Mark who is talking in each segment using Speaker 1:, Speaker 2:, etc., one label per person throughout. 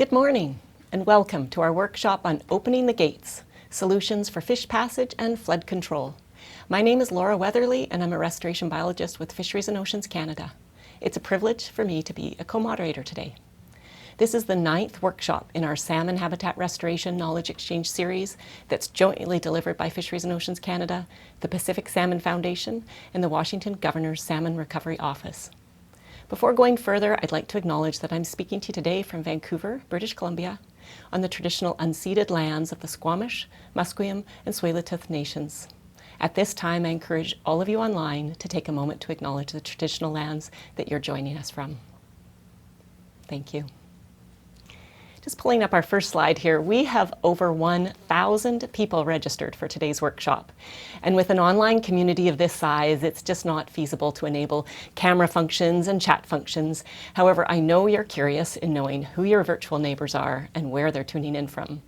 Speaker 1: Good morning and welcome to our workshop on Opening the Gates, Solutions for Fish Passage and Flood Control. My name is Laura Weatherly and I'm a restoration biologist with Fisheries and Oceans Canada. It's a privilege for me to be a co-moderator today. This is the 9th workshop in our Salmon Habitat Restoration Knowledge Exchange series that's jointly delivered by Fisheries and Oceans Canada, the Pacific Salmon Foundation, and the Washington Governor's Salmon Recovery Office. Before going further, I'd like to acknowledge that I'm speaking to you today from Vancouver, British Columbia, on the traditional unceded lands of the Squamish, Musqueam, and Tsleil-Waututh nations. At this time, I encourage all of you online to take a moment to acknowledge the traditional lands that you're joining us from. Thank you. Just pulling up our first slide here, we have over 1,000 people registered for today's workshop. And with an online community of this size, it's just not feasible to enable camera functions and chat functions. However, I know you're curious in knowing who your virtual neighbors are and where they're tuning in from.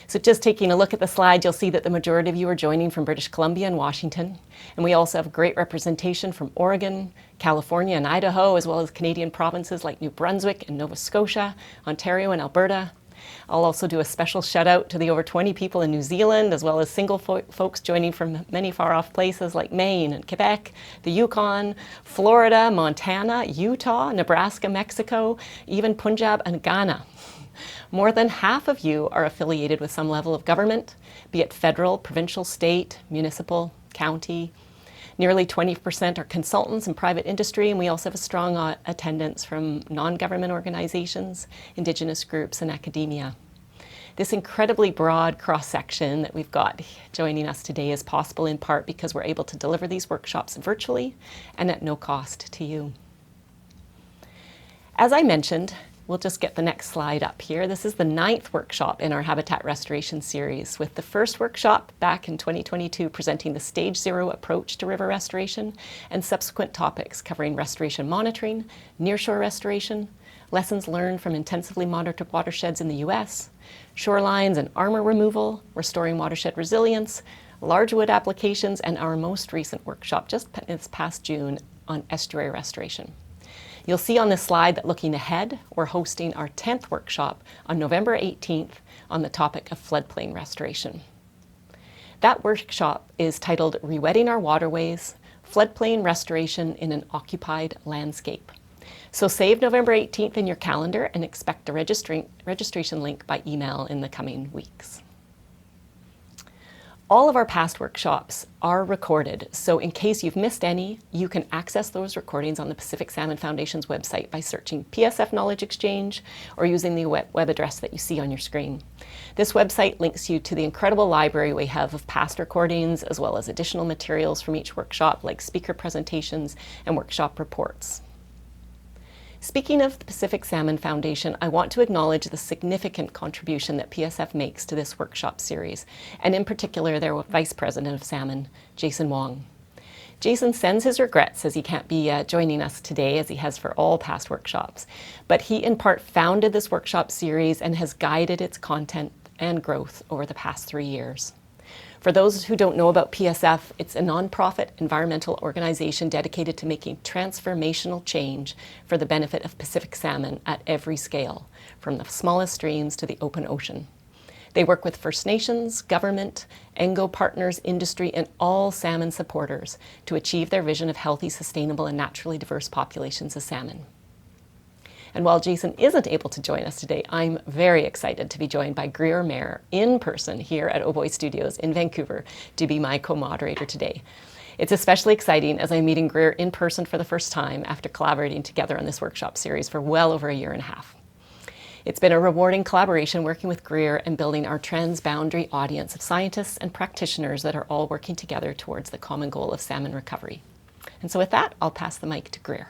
Speaker 1: So just taking a look at the slide, you'll see that the majority of you are joining from British Columbia and Washington. And we also have great representation from Oregon, California, and Idaho, as well as Canadian provinces like New Brunswick and Nova Scotia, Ontario and Alberta. I'll also do a special shout out to the over 20 people in New Zealand, as well as single folks joining from many far off places like Maine and Quebec, the Yukon, Florida, Montana, Utah, Nebraska, Mexico, even Punjab and Ghana. More than half of you are affiliated with some level of government, be it federal, provincial, state, municipal, county. Nearly 20% are consultants and private industry, and we also have a strong attendance from non-government organizations, Indigenous groups, and academia. This incredibly broad cross-section that we've got joining us today is possible in part because we're able to deliver these workshops virtually and at no cost to you. As I mentioned, we'll just get the next slide up here. This is the 9th workshop in our Habitat Restoration series, with the first workshop back in 2022 presenting the Stage 0 approach to river restoration and subsequent topics covering restoration monitoring, nearshore restoration, lessons learned from intensively monitored watersheds in the US, shorelines and armor removal, restoring watershed resilience, large wood applications, and our most recent workshop just this past June on estuary restoration. You'll see on this slide that looking ahead, we're hosting our 10th workshop on November 18th on the topic of floodplain restoration. That workshop is titled Rewetting Our Waterways, Floodplain Restoration in an Occupied Landscape. So save November 18th in your calendar and expect a registration link by email in the coming weeks. All of our past workshops are recorded, so in case you've missed any, you can access those recordings on the Pacific Salmon Foundation's website by searching PSF Knowledge Exchange or using the web address that you see on your screen. This website links you to the incredible library we have of past recordings, as well as additional materials from each workshop, like speaker presentations and workshop reports. Speaking of the Pacific Salmon Foundation, I want to acknowledge the significant contribution that PSF makes to this workshop series, and in particular their Vice President of Salmon, Jason Wong. Jason sends his regrets as he can't be joining us today, as he has for all past workshops, but he in part founded this workshop series and has guided its content and growth over the past 3 years. For those who don't know about PSF, it's a nonprofit environmental organization dedicated to making transformational change for the benefit of Pacific salmon at every scale, from the smallest streams to the open ocean. They work with First Nations, government, ENGO partners, industry, and all salmon supporters to achieve their vision of healthy, sustainable, and naturally diverse populations of salmon. And while Jason isn't able to join us today, I'm very excited to be joined by Greer Mair in person here at Ovoy Studios in Vancouver to be my co-moderator today. It's especially exciting as I'm meeting Greer in person for the first time after collaborating together on this workshop series for well over a year and a half. It's been a rewarding collaboration working with Greer and building our transboundary audience of scientists and practitioners that are all working together towards the common goal of salmon recovery. And so with that, I'll pass the mic to Greer.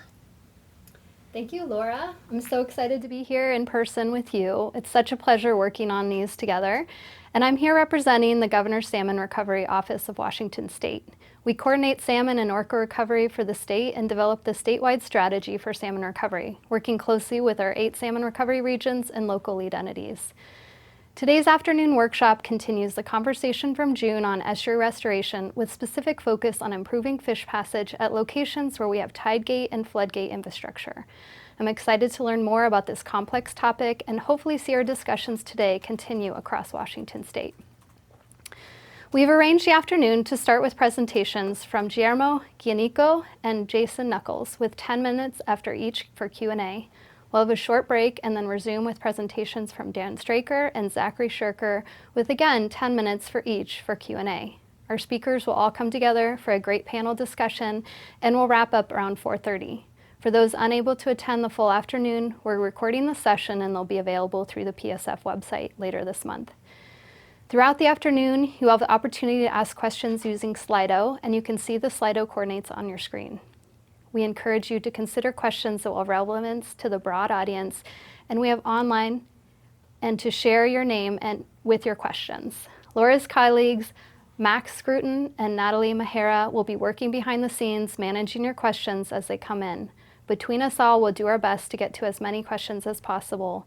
Speaker 2: Thank you, Laura. I'm so excited to be here in person with you. It's such a pleasure working on these together. And I'm here representing the Governor's Salmon Recovery Office of Washington State. We coordinate salmon and orca recovery for the state and develop the statewide strategy for salmon recovery, working closely with our 8 salmon recovery regions and local lead entities. Today's afternoon workshop continues the conversation from June on estuary restoration with specific focus on improving fish passage at locations where we have tide gate and floodgate infrastructure. I'm excited to learn more about this complex topic and hopefully see our discussions today continue across Washington State. We've arranged the afternoon to start with presentations from Guillermo Guianico and Jason Knuckles, with 10 minutes after each for Q&A. We'll have a short break and then resume with presentations from Dan Straker and Zachary Shirker, with again 10 minutes for each for Q&A. Our speakers will all come together for a great panel discussion and we'll wrap up around 4:30. For those unable to attend the full afternoon, we're recording the session and they'll be available through the PSF website later this month. Throughout the afternoon, you'll have the opportunity to ask questions using Slido, and you can see the Slido coordinates on your screen. We encourage you to consider questions that will have relevance to the broad audience, and we have online, and to share your name and with your questions. Laura's colleagues, Max Scruton and Natalie Mahera, will be working behind the scenes, managing your questions as they come in. Between us all, we'll do our best to get to as many questions as possible.